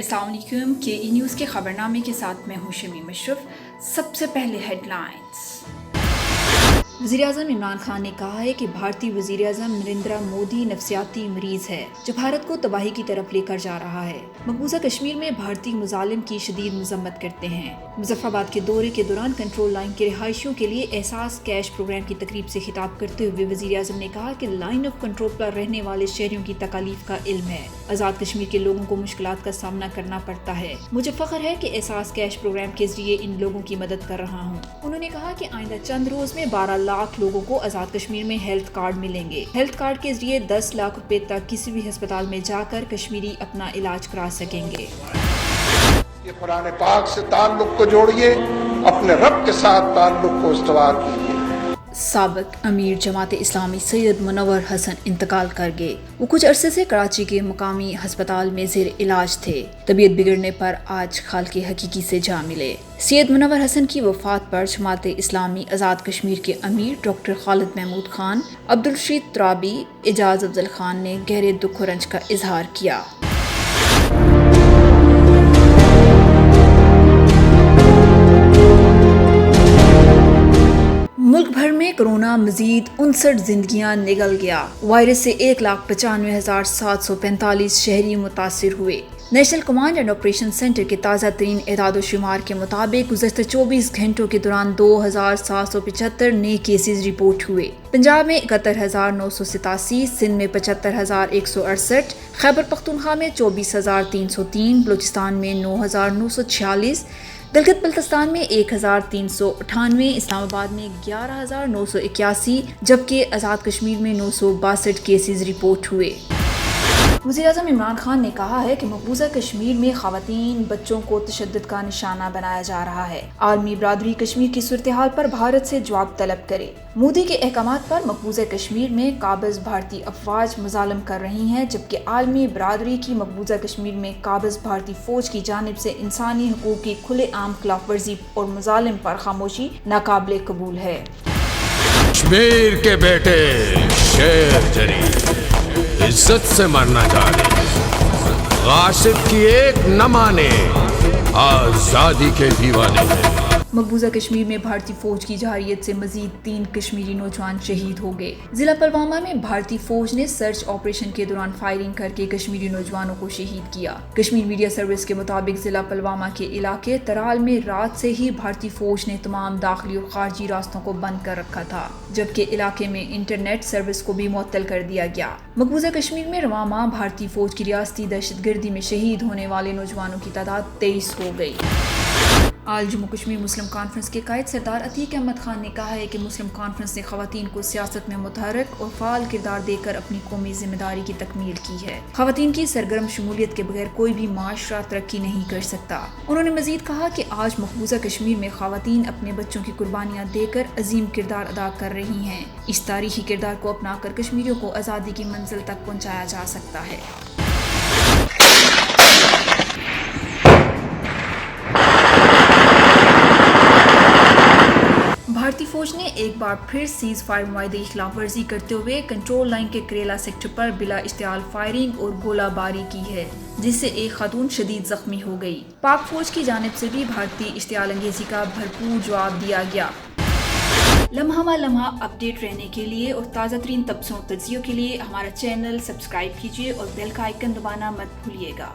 अस्सलाम वालेकुम के ई न्यूज़ के खबरनामे के साथ मैं हूँ शमी मशरफ। सबसे पहले हेडलाइंस। वज़ीर-ए-आज़म इमरान खान ने कहा है कि भारतीय वज़ीर-ए-आज़म नरेंद्र मोदी नफसियाती मरीज़ है जो भारत को तबाही की तरफ लेकर जा रहा है। मकबूजा कश्मीर में भारतीय मुजालिम की शदीद मजम्मत करते हैं। मुजफ्फराबाद के दौरे के दौरान कंट्रोल लाइन के रिहायशियों के लिए एहसास कैश प्रोग्राम की तकरीब से खिताब करते हुए वज़ीर-ए-आज़म ने कहा कि लाइन ऑफ कंट्रोल पर रहने वाले शहरियों की तकालीफ का इल्म है। आज़ाद कश्मीर के लोगों को मुश्किलात का सामना करना पड़ता है। मुझे फ़ख्र है कि एहसास कैश प्रोग्राम के जरिए इन लोगों की मदद कर रहा हूँ। उन्होंने कहा कि आइंदा चंद रोज में 12 लाख लोगों को आज़ाद कश्मीर में हेल्थ कार्ड मिलेंगे। हेल्थ कार्ड के जरिए 10 लाख रुपए तक किसी भी अस्पताल में जाकर कश्मीरी अपना इलाज करा सकेंगे। ये कुरान पाक से ताल्लुक को जोड़िए, अपने रब के साथ ताल्लुक को इस्तवार कीजिए। साबिक अमीर जमात इस्लामी सैयद मुनव्वर हसन इंतकाल कर गए। वो कुछ अरसे से कराची के मुकामी अस्पताल में ज़ेर इलाज थे। तबीयत बिगड़ने पर आज खाल के हकीकी से जा मिले। सैयद मुनव्वर हसन की वफात पर जमात इस्लामी आज़ाद कश्मीर के अमीर डॉक्टर खालिद महमूद खान, अब्दुल रशीद त्राबी, एजाज अफजल खान ने गहरे दुख और रंज का इजहार किया। मुल्क भर में कोरोना मजीद 59 जिंदगियां निगल गया। वायरस से 1,95,745 शहरी मुतासिर हुए। National command and operation centre के ताज़ा तरीन एदाद शुमार के मुताबिक गुज़श्ता 24 घंटों के दौरान 2,775 नए केसेस रिपोर्ट हुए। पंजाब में 71,987, सिंध में 75,168, खैबर पख्तूनख्वा में 24,303, बलूचिस्तान में 9,946, गिलगित बल्तिस्तान में 1,398, इस्लामाबाद में 11,981, जबकि आज़ाद कश्मीर में 962 केसेस रिपोर्ट हुए। वज़ीर-ए-आज़म इमरान खान ने कहा है कि मकबूजा कश्मीर में ख़वातीन बच्चों को तशद्दुद का निशाना बनाया जा रहा है। आलमी बरादरी कश्मीर की सूरत हाल पर भारत से जवाब तलब करे। मोदी के अहकामात पर मकबूजा कश्मीर में काबिज भारतीय अफवाज मुजालम कर रही हैं, जबकि आलमी बरादरी की मकबूजा कश्मीर में काबिज भारतीय फौज की जानिब से इंसानी हकूक़ की खुले आम खिलाफ वर्जी और मुजालिम पर खामोशी नाकाबिले कबूल है। कश्मीर के बेटे शेर जरी इज्जत से मरना जाने, गासिब की एक न माने, आजादी के दीवाने। मकबूजा कश्मीर में भारतीय फौज की जारियत से मजीद 3 कश्मीरी नौजवान शहीद हो गए। जिला पुलवामा में भारतीय फौज ने सर्च ऑपरेशन के दौरान फायरिंग करके कश्मीरी नौजवानों को शहीद किया। कश्मीर मीडिया सर्विस के मुताबिक जिला पुलवामा के इलाके तराल में रात से ही भारतीय फौज ने तमाम दाखिली और खारजी रास्तों को बंद कर रखा था, जबकि इलाके में इंटरनेट सर्विस को भी मुअत्तल कर दिया गया। मकबूजा कश्मीर में रवां माह भारतीय फौज की रियासती दहशतगर्दी में शहीद होने वाले नौजवानों की तादाद 23 हो गई। आज जम्मू कश्मीर मुस्लिम कॉन्फ्रेंस के कायद सरदार अतीक अहमद खान ने कहा है कि मुस्लिम कॉन्फ्रेंस ने ख़वातीन को सियासत में मुतहर्रिक और फ़ाल किरदार देकर अपनी कौमी जिम्मेदारी की तकमील की है। ख़वातीन की सरगर्म शमूलियत के बगैर कोई भी माशरा तरक्की नहीं कर सकता। उन्होंने मजीद कहा कि आज मकबूजा कश्मीर में ख़वातीन अपने बच्चों की कुर्बानियाँ देकर अजीम किरदार अदा कर रही हैं। इस तारीखी किरदार को अपना कर कश्मीरियों को आज़ादी की मंजिल तक पहुँचाया जा सकता है। भारतीय फौज ने एक बार फिर सीज फायर मुआहदे की खिलाफ वर्जी करते हुए कंट्रोल लाइन के करेला सेक्टर पर बिला इश्तियाल फायरिंग और गोलाबारी की है, जिससे एक खातून शदीद जख्मी हो गई। पाक फौज की जानिब से भी भारतीय इश्तियाल अंगेजी का भरपूर जवाब दिया गया। लम्हा व लम्हा अपडेट रहने के लिए और ताज़ा तरीन तबसरों और तज्जियों के लिए हमारा चैनल सब्सक्राइब कीजिए और बेल का आइकन दबाना मत भूलिएगा।